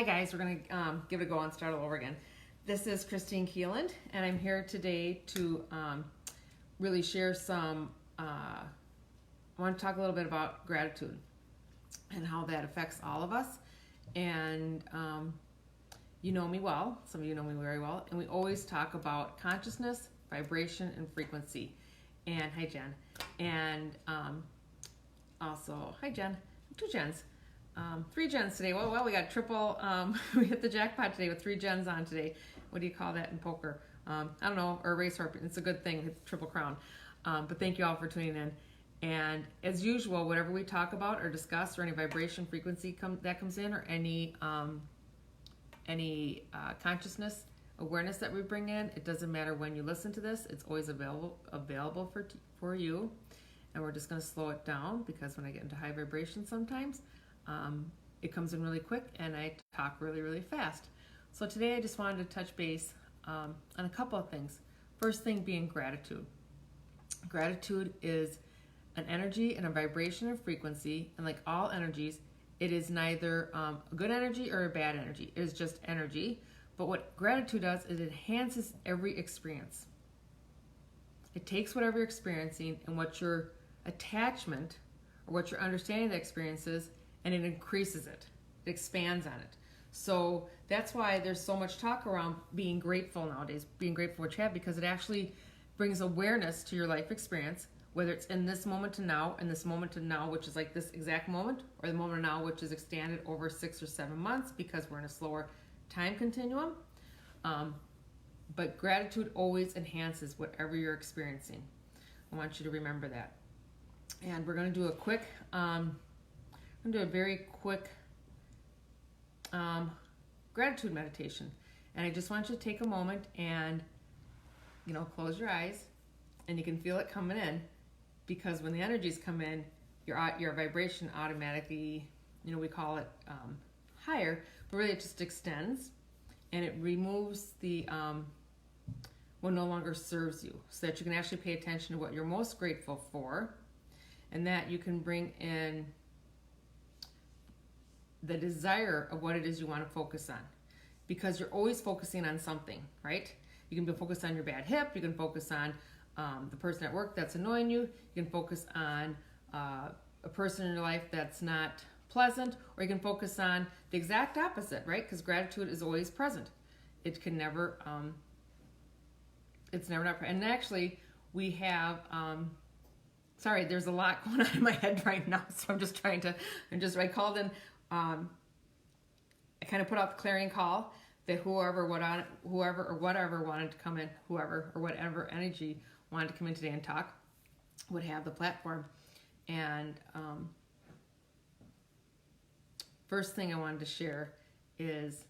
Hi guys, we're going to give it a go and start all over again. This is Kristine Kieland, and I'm here today to really share I want to talk a little bit about gratitude and how that affects all of us. And you know me well, some of you know me very well, and we always talk about consciousness, vibration, and frequency. And hi Jen. And also, hi Jen, 2 Jens. 3 gens today. Well, we got triple. We hit the jackpot today with 3 gens on today. What do you call that in poker? I don't know, or race harp. It's a good thing. It's triple crown. But thank you all for tuning in. And as usual, whatever we talk about or discuss, or any vibration frequency that comes in, or any consciousness awareness that we bring in, it doesn't matter when you listen to this. It's always available for you. And we're just going to slow it down, because when I get into high vibration sometimes, it comes in really quick and I talk really, really fast. So today I just wanted to touch base on a couple of things. First thing being gratitude. Gratitude is an energy and a vibration and frequency, and like all energies, it is neither a good energy or a bad energy. It is just energy. But what gratitude does is it enhances every experience. It takes whatever you're experiencing and what your attachment or what your understanding of the experience is, and it increases it. It expands on it. So that's why there's so much talk around being grateful nowadays, being grateful for what you have, because it actually brings awareness to your life experience, whether it's in this moment to now, and this moment to now, which is like this exact moment, or the moment to now, which is extended over 6 or 7 months because we're in a slower time continuum. But gratitude always enhances whatever you're experiencing. I want you to remember that. And we're going to do a very quick gratitude meditation. And I just want you to take a moment and, close your eyes, and you can feel it coming in, because when the energies come in, your vibration automatically, we call it higher, but really it just extends, and it removes the what no longer serves you, so that you can actually pay attention to what you're most grateful for, and that you can bring in the desire of what it is you want to focus on, because you're always focusing on something, right? You can be focused on your bad hip, you can focus on the person at work that's annoying you, you can focus on a person in your life that's not pleasant, or you can focus on the exact opposite, right? Because gratitude is always present. It can never, it's never not present. And actually, we have, sorry, there's a lot going on in my head right now, so I called in, I kind of put out the clarion call that whoever or whatever wanted to come in, whoever or whatever energy wanted to come in today and talk would have the platform. And first thing I wanted to share is,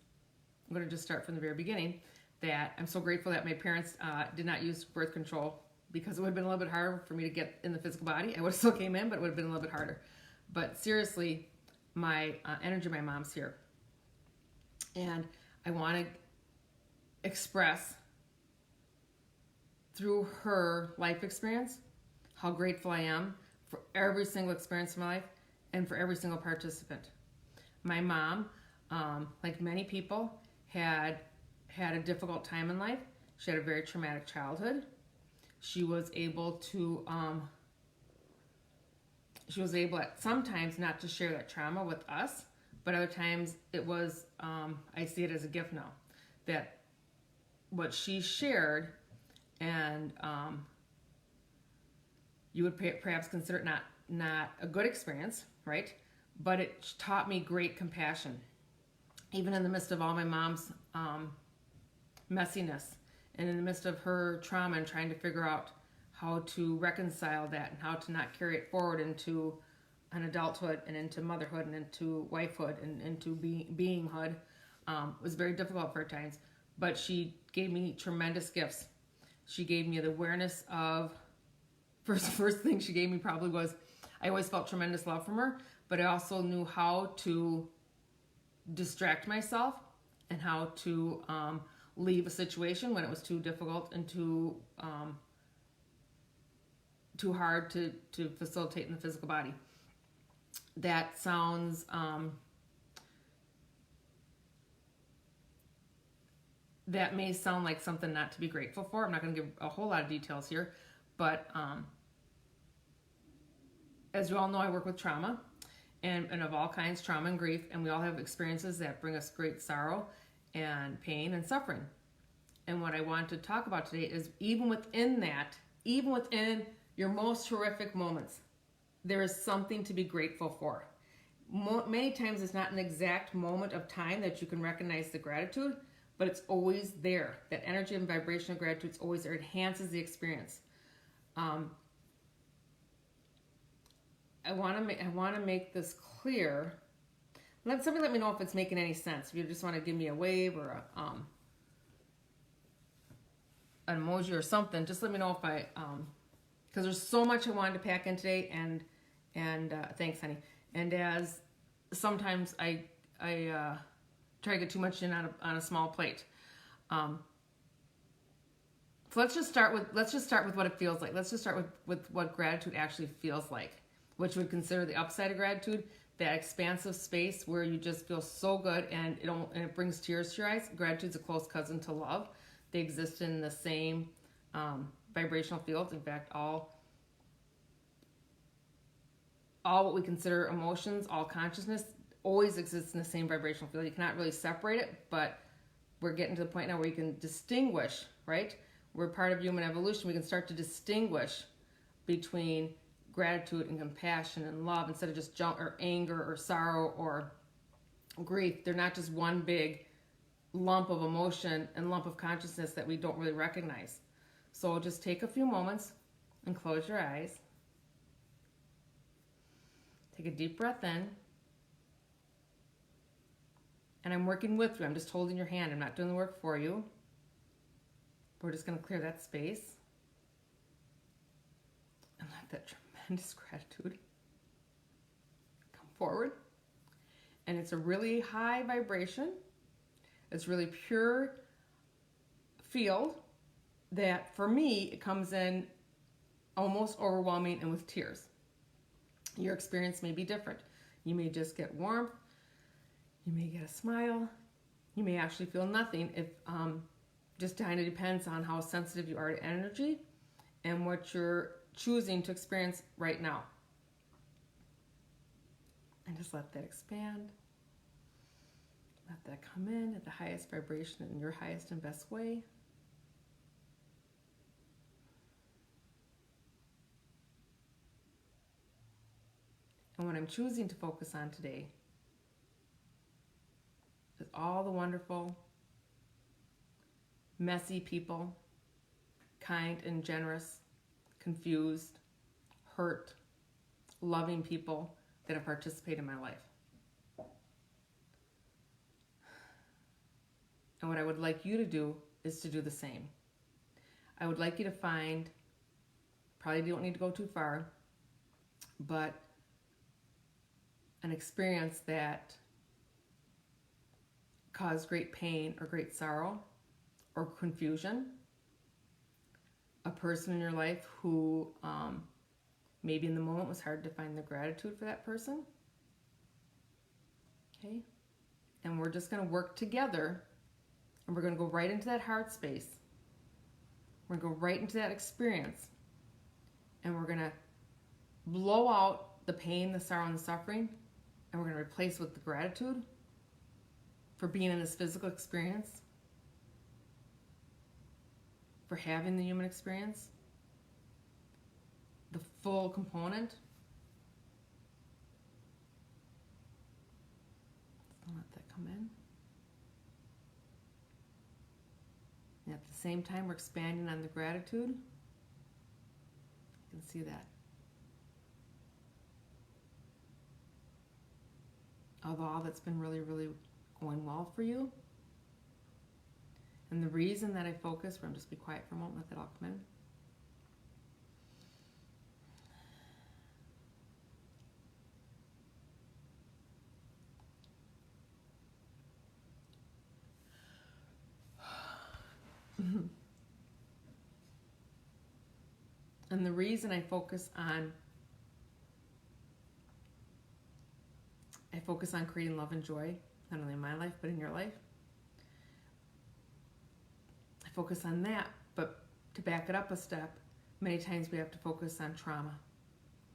I'm going to just start from the very beginning, that I'm so grateful that my parents did not use birth control, because it would have been a little bit harder for me to get in the physical body. I would have still came in, but it would have been a little bit harder. But seriously, my energy, my mom's here. And I want to express through her life experience how grateful I am for every single experience of my life and for every single participant. My mom, like many people, had a difficult time in life. She had a very traumatic childhood. She was able at sometimes not to share that trauma with us, but other times it was, I see it as a gift now, that what she shared, and you would perhaps consider it not a good experience, right? But it taught me great compassion, even in the midst of all my mom's messiness, and in the midst of her trauma, and trying to figure out how to reconcile that, and how to not carry it forward into an adulthood, and into motherhood, and into wifehood, and into beinghood. Was very difficult for times, but she gave me tremendous gifts. She gave me the awareness of, first thing she gave me probably was, I always felt tremendous love from her, but I also knew how to distract myself, and how to leave a situation when it was too difficult and too hard to facilitate in the physical body. That sounds that may sound like something not to be grateful for. I'm not going to give a whole lot of details here, but as you all know, I work with trauma and of all kinds, trauma and grief, and we all have experiences that bring us great sorrow and pain and suffering. And what I want to talk about today is even within that, even within your most horrific moments, there is something to be grateful for. Many times it's not an exact moment of time that you can recognize the gratitude, but it's always there. That energy and vibration of gratitude is always there. It enhances the experience. I want to make this clear. Somebody let me know if it's making any sense. If you just want to give me a wave or an emoji or something, just let me know if I because there's so much I wanted to pack in today, and thanks, honey. And as sometimes I try to get too much in on a small plate. So let's just start with what it feels like. Let's just start with what gratitude actually feels like, which would consider the upside of gratitude, that expansive space where you just feel so good and it brings tears to your eyes. Gratitude's a close cousin to love. They exist in the same vibrational fields. In fact, all what we consider emotions, all consciousness, always exists in the same vibrational field. You cannot really separate it, but we're getting to the point now where you can distinguish, right? We're part of human evolution. We can start to distinguish between gratitude and compassion and love instead of just or anger or sorrow or grief. They're not just one big lump of emotion and lump of consciousness that we don't really recognize. So just take a few moments and close your eyes. Take a deep breath in. And I'm working with you. I'm just holding your hand. I'm not doing the work for you. We're just going to clear that space. And let that tremendous gratitude come forward. And it's a really high vibration. It's really pure field that, for me, it comes in almost overwhelming and with tears. Your experience may be different. You may just get warmth. You may get a smile. You may actually feel nothing. If just kind of depends on how sensitive you are to energy and what you're choosing to experience right now. And just let that expand. Let that come in at the highest vibration in your highest and best way. And what I'm choosing to focus on today is all the wonderful, messy people, kind and generous, confused, hurt, loving people that have participated in my life. And what I would like you to do is to do the same. I would like you to find, probably don't need to go too far, but an experience that caused great pain or great sorrow or confusion. A person in your life who maybe in the moment was hard to find the gratitude for that person. Okay? And we're just going to work together, and we're going to go right into that heart space. We're going to go right into that experience, and we're going to blow out the pain, the sorrow, and the suffering, and we're going to replace with the gratitude for being in this physical experience, for having the human experience, the full component. Just let that come in. And at the same time, we're expanding on the gratitude. You can see that. Of all that's been really, really going well for you. And the reason that I focus, I'm just be quiet for a moment, let that all come in. And the reason I focus on creating love and joy, not only in my life, but in your life, focus on that. But to back it up a step, many times we have to focus on trauma.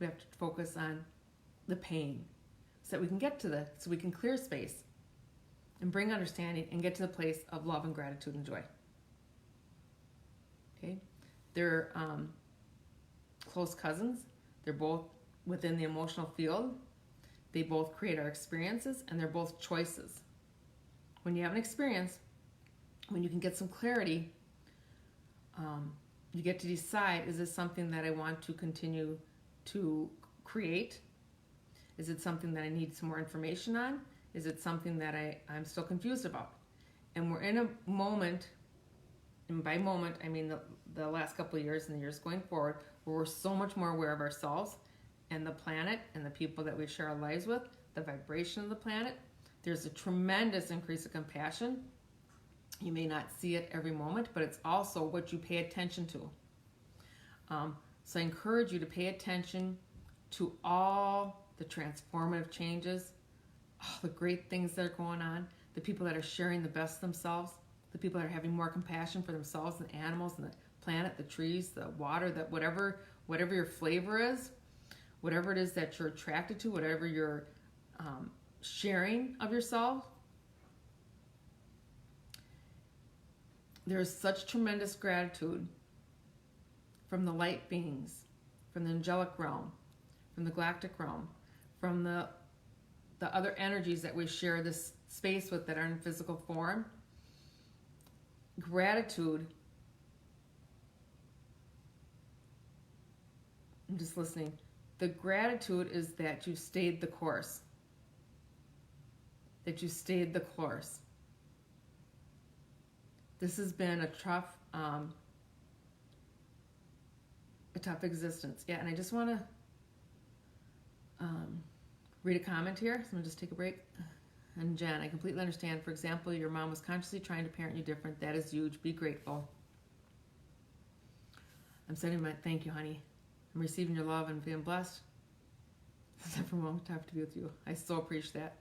We have to focus on the pain so that we can get to so we can clear space and bring understanding and get to the place of love and gratitude and joy. Okay? They're close cousins. They're both within the emotional field. They both create our experiences, and they're both choices. When you have an experience, when you can get some clarity, you get to decide, is this something that I want to continue to create? Is it something that I need some more information on? Is it something that I'm still confused about? And we're in a moment, and by moment, I mean the last couple of years and the years going forward, where we're so much more aware of ourselves and the planet and the people that we share our lives with, the vibration of the planet. There's a tremendous increase of compassion. You may not see it every moment, but it's also what you pay attention to. So I encourage you to pay attention to all the transformative changes, all the great things that are going on, the people that are sharing the best of themselves, the people that are having more compassion for themselves and animals and the planet, the trees, the water, that whatever your flavor is, whatever it is that you're attracted to, whatever you're sharing of yourself. There's such tremendous gratitude from the light beings, from the angelic realm, from the galactic realm, from the other energies that we share this space with that are in physical form. Gratitude, I'm just listening. The gratitude is that you stayed the course. That you stayed the course. This has been a tough existence. Yeah, and I just want to read a comment here. So I'm going to just take a break. And Jen, I completely understand. For example, your mom was consciously trying to parent you different. That is huge. Be grateful. I'm sending my thank you, honey. I'm receiving your love and feeling blessed. It's never a moment to be with you. I so appreciate that.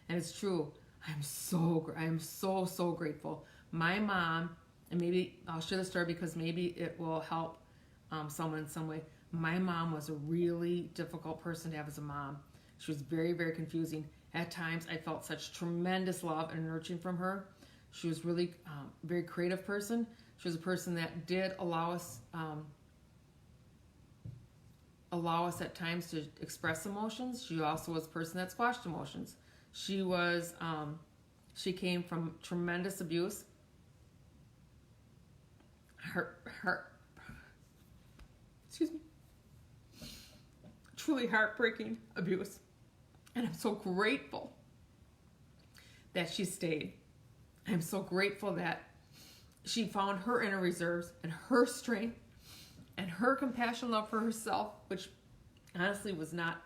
And it's true. I am so grateful. My mom, and maybe I'll share the story because maybe it will help someone in some way. My mom was a really difficult person to have as a mom. She was very, very confusing. At times, I felt such tremendous love and nurturing from her. She was really a very creative person. She was a person that did allow us at times to express emotions. She also was a person that squashed emotions. She came from tremendous abuse. Truly heartbreaking abuse. And I'm so grateful that she stayed. I'm so grateful that she found her inner reserves and her strength and her compassion, love for herself, which honestly was not,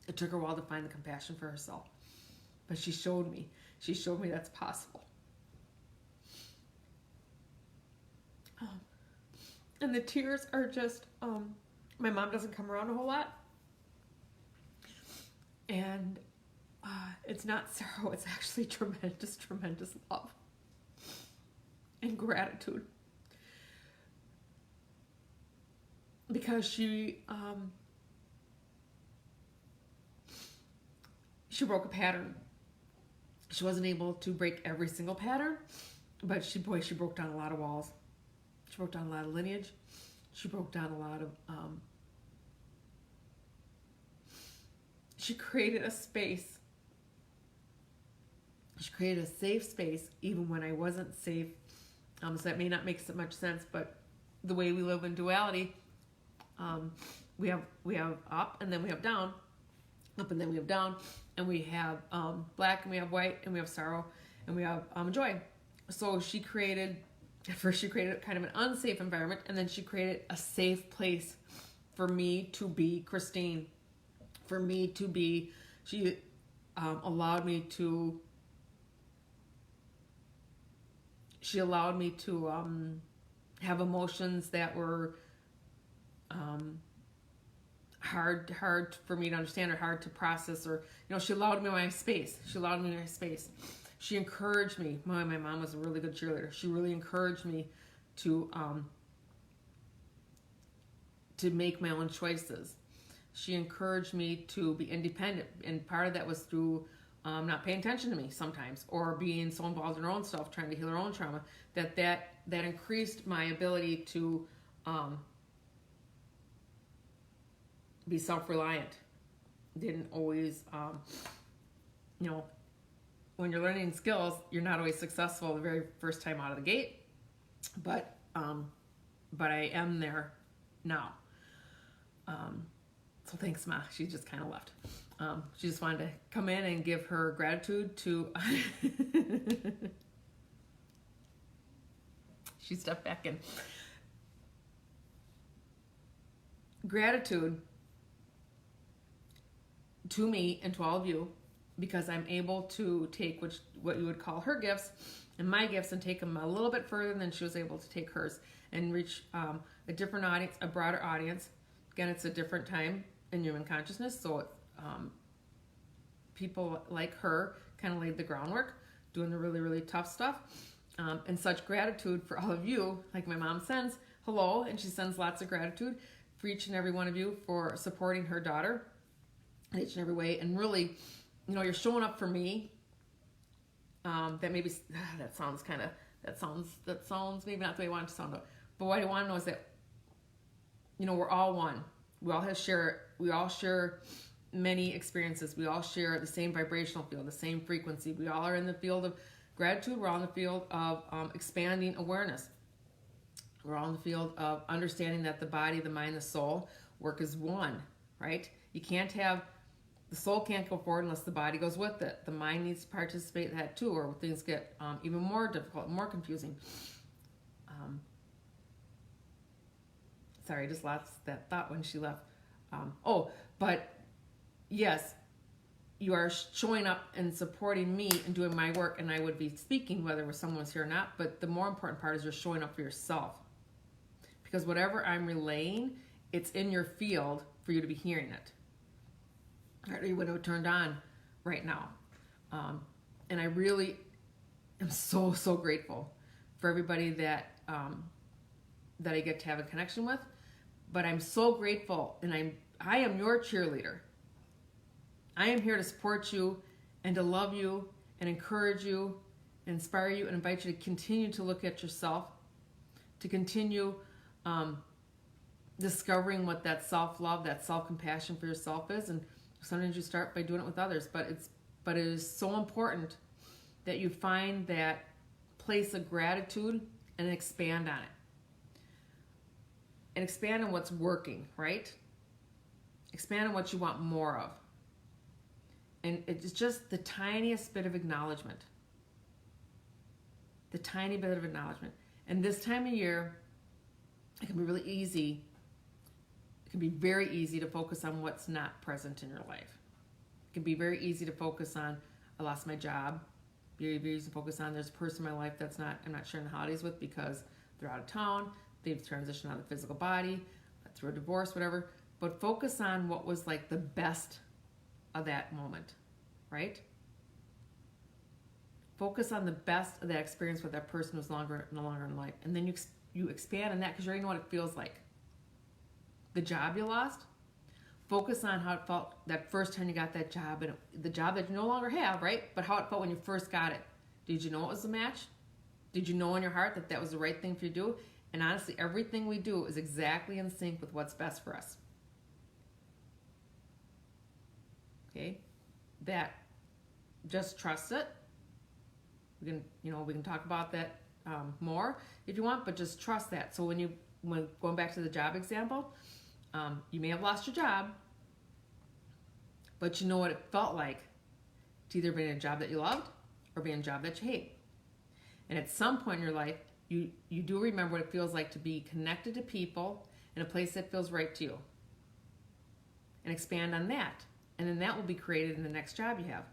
it took her a while to find the compassion for herself. But she showed me that's possible. And the tears are just, my mom doesn't come around a whole lot. And it's not sorrow, it's actually tremendous love and gratitude. Because she broke a pattern. She wasn't able to break every single pattern, but she broke down a lot of walls. She broke down a lot of lineage. She broke down a lot of, she created a space. She created a safe space even when I wasn't safe. So that may not make so much sense, but the way we live in duality, we have up and then we have down, up and then we have down, and we have black and we have white and we have sorrow and we have joy. So at first she created kind of an unsafe environment, and then she created a safe place for me to be Kristine. She allowed me to have emotions that were hard for me to understand or hard to process, or she allowed me my space. She encouraged me. My mom was a really good cheerleader. She really encouraged me to make my own choices. She encouraged me to be independent, and part of that was through not paying attention to me sometimes, or being so involved in her own stuff, trying to heal her own trauma, that increased my ability to be self-reliant. Didn't always, when you're learning skills, you're not always successful the very first time out of the gate, but I am there now. So thanks, Ma. She just kind of left. She just wanted to come in and give her gratitude to... She stepped back in. Gratitude to me and to all of you, because I'm able to take what you would call her gifts and my gifts and take them a little bit further than she was able to take hers, and reach a different audience, a broader audience. Again, it's a different time in human consciousness, so people like her kind of laid the groundwork, doing the really, really tough stuff. And such gratitude for all of you. Like my mom sends hello, and she sends lots of gratitude for each and every one of you for supporting her daughter in each and every way. And really, you're showing up for me. That maybe that sounds maybe not the way I want it to sound, but what I want to know is that we're all one. We all share many experiences. We all share the same vibrational field, the same frequency. We all are in the field of gratitude. We're all in the field of expanding awareness. We're all in the field of understanding that the body, the mind, the soul work as one, right? The soul can't go forward unless the body goes with it. The mind needs to participate in that too, or things get even more difficult, more confusing. Sorry, I just lost that thought when she left. But yes, you are showing up and supporting me and doing my work, and I would be speaking whether someone's here or not, but the more important part is you're showing up for yourself. Because whatever I'm relaying, it's in your field for you to be hearing it. Or you would have turned on right now. And I really am so, so grateful for everybody that I get to have a connection with. But I'm so grateful, and I am your cheerleader. I am here to support you and to love you and encourage you, and inspire you, and invite you to continue to look at yourself, to continue discovering what that self-love, that self-compassion for yourself is. And sometimes you start by doing it with others, but it is so important that you find that place of gratitude and expand on it. And expand on what's working, right? Expand on what you want more of. And it's just the tiniest bit of acknowledgement. The tiny bit of acknowledgement. And this time of year, it can be really easy. It can be very easy to focus on what's not present in your life. It can be very easy to focus on, I lost my job. Very, very easy to focus on, there's a person in my life I'm not sharing the holidays with because they're out of town. They've transitioned out of the physical body, through a divorce, whatever. But focus on what was like the best of that moment, right? Focus on the best of that experience with that person who's no longer in life. And then you expand on that, because you already know what it feels like. The job you lost, focus on how it felt that first time you got that job, and the job that you no longer have, right? But how it felt when you first got it. Did you know it was a match? Did you know in your heart that was the right thing for you to do? And honestly, everything we do is exactly in sync with what's best for us. Okay? That, just trust it. We can talk about that more if you want, but just trust that. So when going back to the job example, you may have lost your job, but you know what it felt like to either be in a job that you loved or be in a job that you hate. And at some point in your life, you do remember what it feels like to be connected to people in a place that feels right to you. And expand on that. And then that will be created in the next job you have.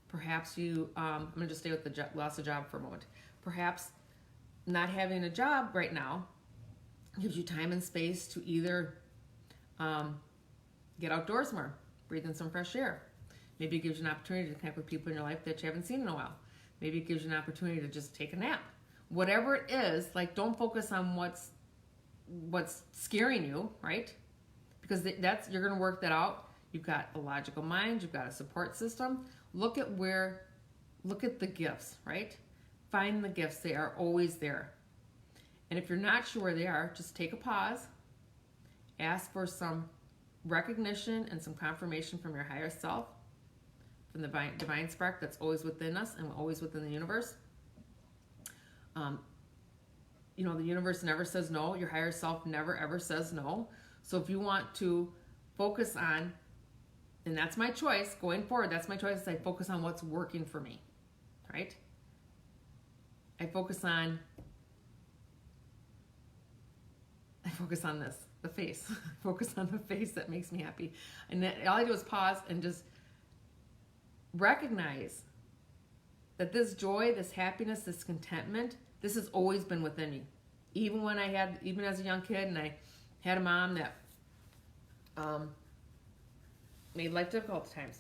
Perhaps I'm going to just stay with the loss of job for a moment. Perhaps not having a job right now gives you time and space to either get outdoors more, breathe in some fresh air. Maybe it gives you an opportunity to connect with people in your life that you haven't seen in a while. Maybe it gives you an opportunity to just take a nap. Whatever it is, like, don't focus on what's scaring you, right? Because you're going to work that out. You've got a logical mind. You've got a support system. Look at the gifts, right? Find the gifts. They are always there. And if you're not sure where they are, just take a pause. Ask for some recognition and some confirmation from your higher self, from the divine spark that's always within us and always within the universe. The universe never says no. Your higher self never, ever says no. So if you want to focus on, and that's my choice going forward, that's my choice, I focus on what's working for me, right? I focus on this, the face. I focus on the face that makes me happy. And then all I do is pause and just recognize that this joy, this happiness, this contentment, this has always been within me. Even as a young kid, and I had a mom that made life difficult at times,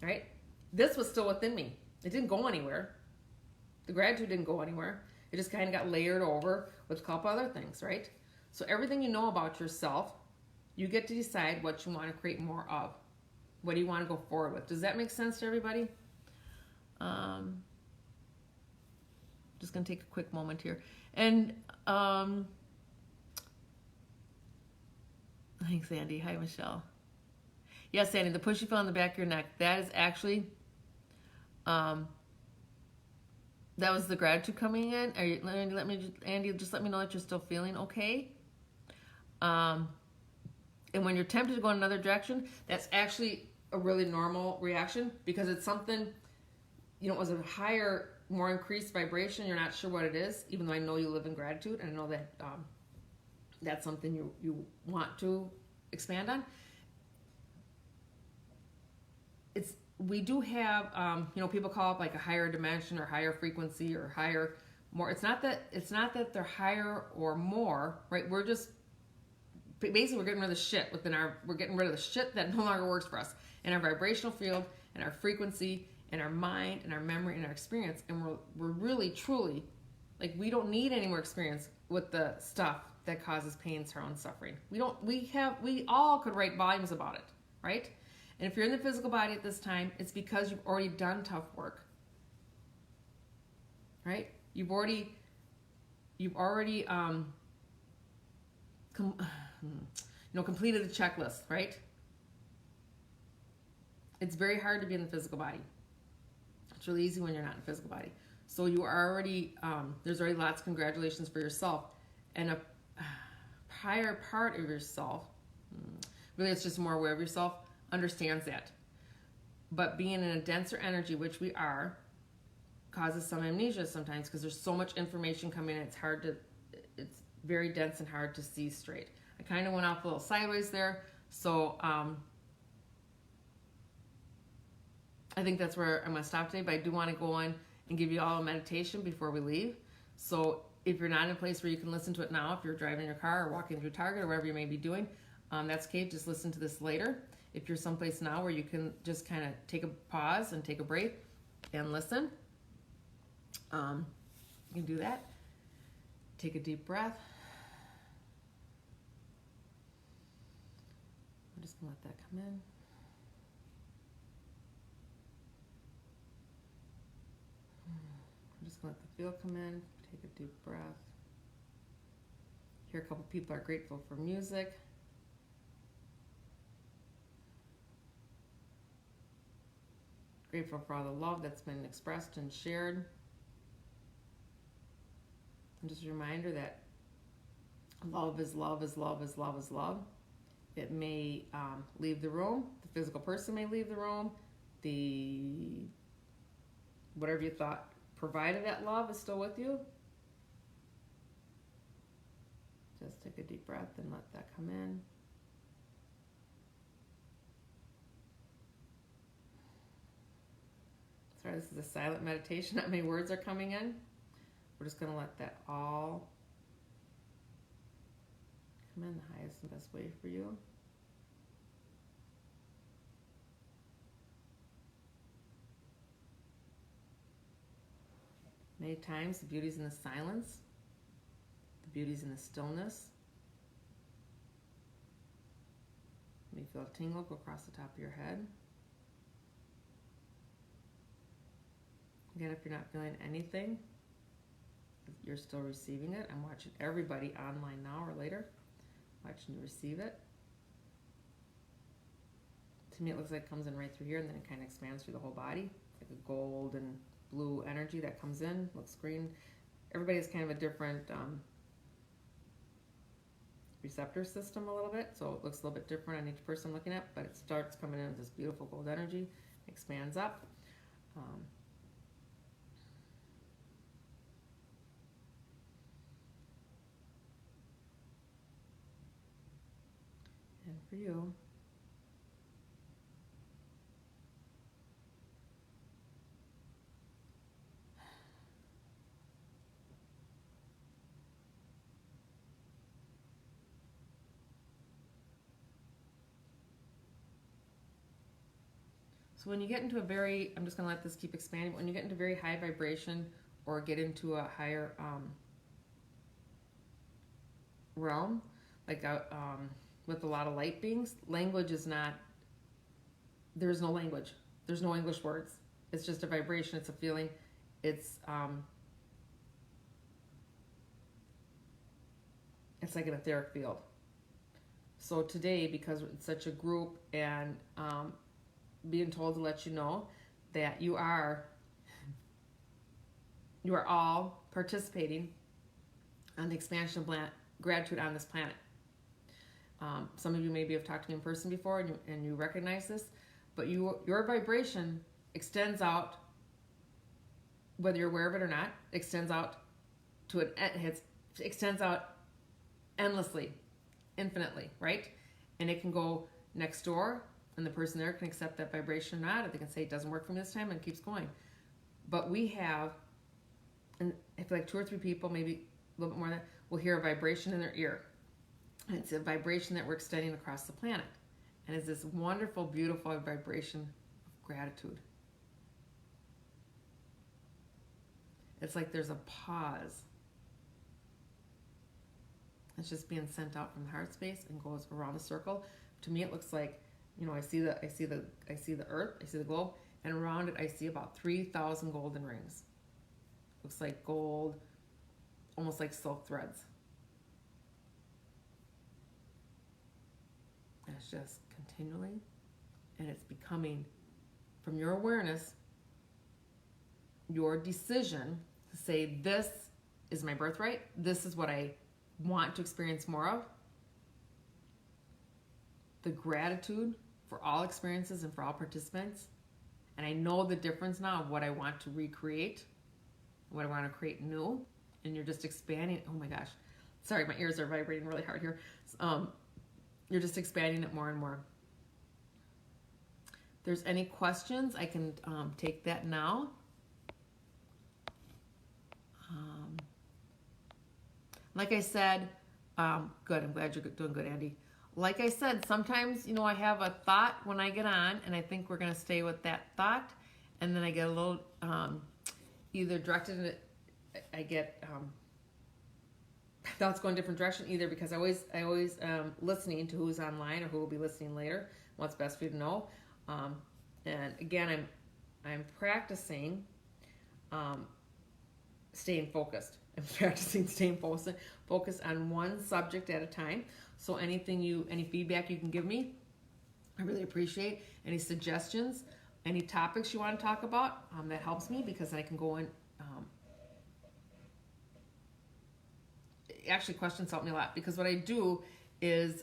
right? This was still within me. It didn't go anywhere. The gratitude didn't go anywhere. It just kind of got layered over with a couple other things, right? So everything you know about yourself, you get to decide what you want to create more of. What do you want to go forward with? Does that make sense to everybody? Just going to take a quick moment here. And thanks, Sandy. Hi, Michelle. Yes, Sandy, the push you feel on the back of your neck, that is actually, that was the gratitude coming in. Andy, just let me know that you're still feeling okay. And when you're tempted to go in another direction, that's actually a really normal reaction, because it's something, it was a higher, more increased vibration. You're not sure what it is, even though I know you live in gratitude, and I know that that's something you want to expand on. We do have, people call it like a higher dimension or higher frequency or higher, more. It's not that they're higher or more, right? We're just, basically we're getting rid of the shit we're getting rid of the shit that no longer works for us in our vibrational field, in our frequency, in our mind, in our memory, in our experience. And we're really, truly, like, we don't need any more experience with the stuff that causes pain, sorrow, and suffering. We all could write volumes about it, right? And if you're in the physical body at this time, it's because you've already done tough work, right? You've already completed the checklist, right? It's very hard to be in the physical body. It's really easy when you're not in the physical body. So you are already, there's already lots of congratulations for yourself. And a higher part of yourself, really it's just more aware of yourself, understands that. But being in a denser energy, which we are, causes some amnesia sometimes, because there's so much information coming in, it's very dense and hard to see straight. I kind of went off a little sideways there, so I think that's where I'm going to stop today, but I do want to go on and give you all a meditation before we leave. So if you're not in a place where you can listen to it now, if you're driving your car or walking through Target or wherever you may be doing, that's okay, just listen to this later. If you're someplace now where you can just kind of take a pause and take a break and listen, you can do that. Take a deep breath. I'm just going to let that come in. I'm just going to let the feel come in. Take a deep breath. Hear a couple people are grateful for music. Grateful for all the love that's been expressed and shared. And just a reminder that love is love is love is love is love. It may leave the room. The physical person may leave the room. Whatever you thought provided that love is still with you. Just take a deep breath and let that come in. Sorry, this is a silent meditation. Not many words are coming in. We're just going to let that all come in the highest and best way for you. Many times the beauty's in the silence, the beauty's in the stillness. You may feel a tingle go across the top of your head. Again, if you're not feeling anything, you're still receiving it. I'm watching everybody online now or later, watching you receive it. To me, it looks like it comes in right through here, and then it kind of expands through the whole body. It's like a gold and blue energy that comes in, looks green. Everybody has kind of a different receptor system a little bit, so it looks a little bit different on each person looking at, but it starts coming in with this beautiful gold energy, expands up. And for you, so when you get into a very, I'm just going to let this keep expanding, when you get into very high vibration or get into a higher realm, like with a lot of light beings, language is not, there's no language. There's no English words. It's just a vibration. It's a feeling. It's like an etheric field. So today, because it's such a group and being told to let you know that you are all participating on the expansion of gratitude on this planet. Some of you maybe have talked to me in person before and you recognize this, but your vibration extends out, whether you're aware of it or not, extends out to extends out endlessly, infinitely, right? And it can go next door, and the person there can accept that vibration or not, or they can say it doesn't work for me this time, and it keeps going. But we have, and I feel like 2 or 3 people, maybe a little bit more than that, will hear a vibration in their ear. And it's a vibration that we're extending across the planet. And it's this wonderful, beautiful vibration of gratitude. It's like there's a pause. It's just being sent out from the heart space and goes around the circle. To me, it looks like, I see the earth, I see the globe, and around it I see about 3,000 golden rings. Looks like gold, almost like silk threads. And it's just continually, and it's becoming, from your awareness, your decision to say, this is my birthright, this is what I want to experience more of. The gratitude for all experiences and for all participants. And I know the difference now of what I want to recreate, what I want to create new. And you're just expanding. Oh my gosh. Sorry, my ears are vibrating really hard here. You're just expanding it more and more. If there's any questions, I can take that now. Like I said, good, I'm glad you're doing good, Andy. Like I said, sometimes, I have a thought when I get on, and I think we're going to stay with that thought, and then I get a little either directed, I get thoughts going a different direction, either because I always listening to who's online or who will be listening later, what's best for you to know. And again, I'm practicing staying focused. I'm practicing staying focused on one subject at a time. So any feedback you can give me, I really appreciate. Any suggestions, any topics you want to talk about, that helps me, because I can go in. Actually, questions help me a lot, because what I do is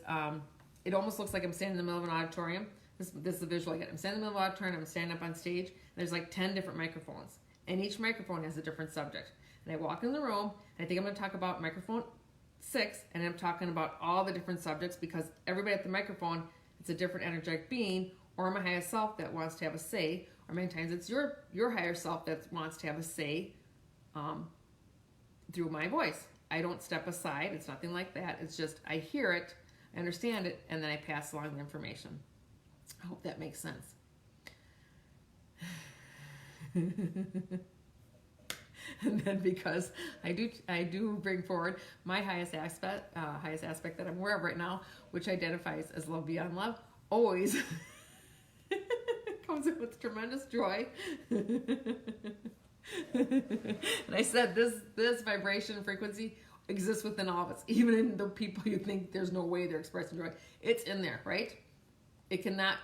it almost looks like I'm standing in the middle of an auditorium. This is the visual I get. I'm standing in the middle of an auditorium, I'm standing up on stage, and there's like 10 different microphones, and each microphone has a different subject. And I walk in the room, and I think I'm going to talk about microphone 6, and I'm talking about all the different subjects, because everybody at the microphone, it's a different energetic being, or my higher self that wants to have a say, or many times it's your higher self that wants to have a say through my voice. I don't step aside. It's nothing like that. It's just I hear it, I understand it, and then I pass along the information. I hope that makes sense. And then because I do bring forward my highest aspect that I'm aware of right now, which identifies as love beyond love, always comes in with tremendous joy. And I said this vibration frequency exists within all of us, even in the people you think there's no way they're expressing joy. It's in there, right? It cannot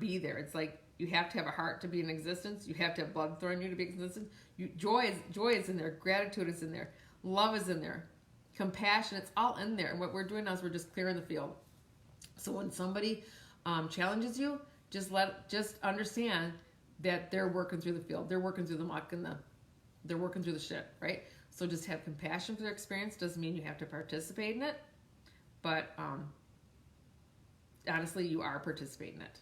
be there. It's like you have to have a heart to be in existence. You have to have blood flowing in you to be in existence. Joy is in there. Gratitude is in there. Love is in there. Compassion, it's all in there. And what we're doing now is we're just clearing the field. So when somebody challenges you, just understand that they're working through the field. They're working through the muck and they're working through the shit, right? So just have compassion for their experience. Doesn't mean you have to participate in it, but honestly, you are participating in it.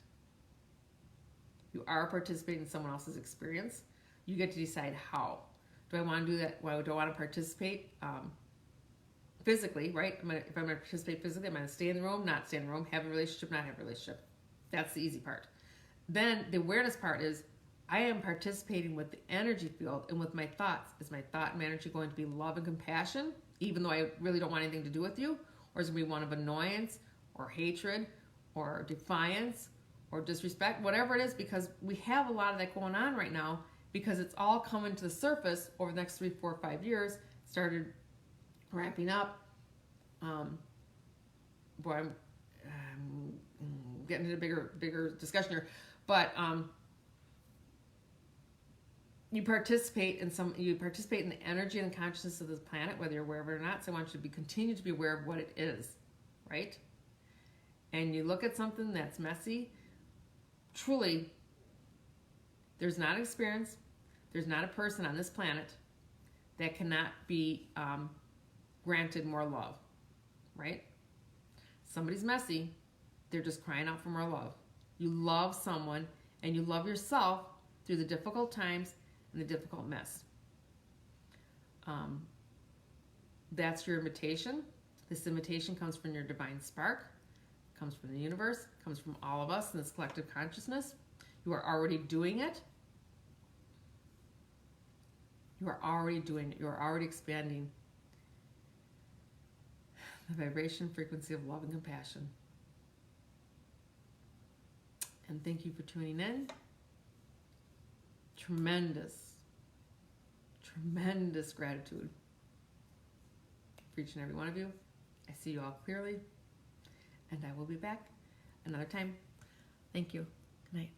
You are participating in someone else's experience. You get to decide how. Do I want to do that? Well, do I want to participate physically, right? If I'm going to participate physically, I'm going to stay in the room, not stay in the room, have a relationship, not have a relationship. That's the easy part. Then the awareness part is I am participating with the energy field and with my thoughts. Is my thought and my energy going to be love and compassion, even though I really don't want anything to do with you? Or is it going to be one of annoyance or hatred or defiance or disrespect, whatever it is, because we have a lot of that going on right now because it's all coming to the surface over the next 3, 4, 5 years. Started ramping up. Boy, I'm getting into a bigger discussion here, but you participate in the energy and the consciousness of this planet, whether you're aware of it or not. So I want you to continue to be aware of what it is, right? And you look at something that's messy. Truly, there's not an experience, there's not a person on this planet that cannot be granted more love, right? Somebody's messy, they're just crying out for more love. You love someone and you love yourself through the difficult times and the difficult mess. That's your invitation. This invitation comes from your divine spark, comes from the universe, comes from all of us in this collective consciousness. You are already doing it. You are already doing it. You are already expanding the vibration frequency of love and compassion. And thank you for tuning in. Tremendous gratitude for each and every one of you. I see you all clearly, and I will be back another time. Thank you. Good night.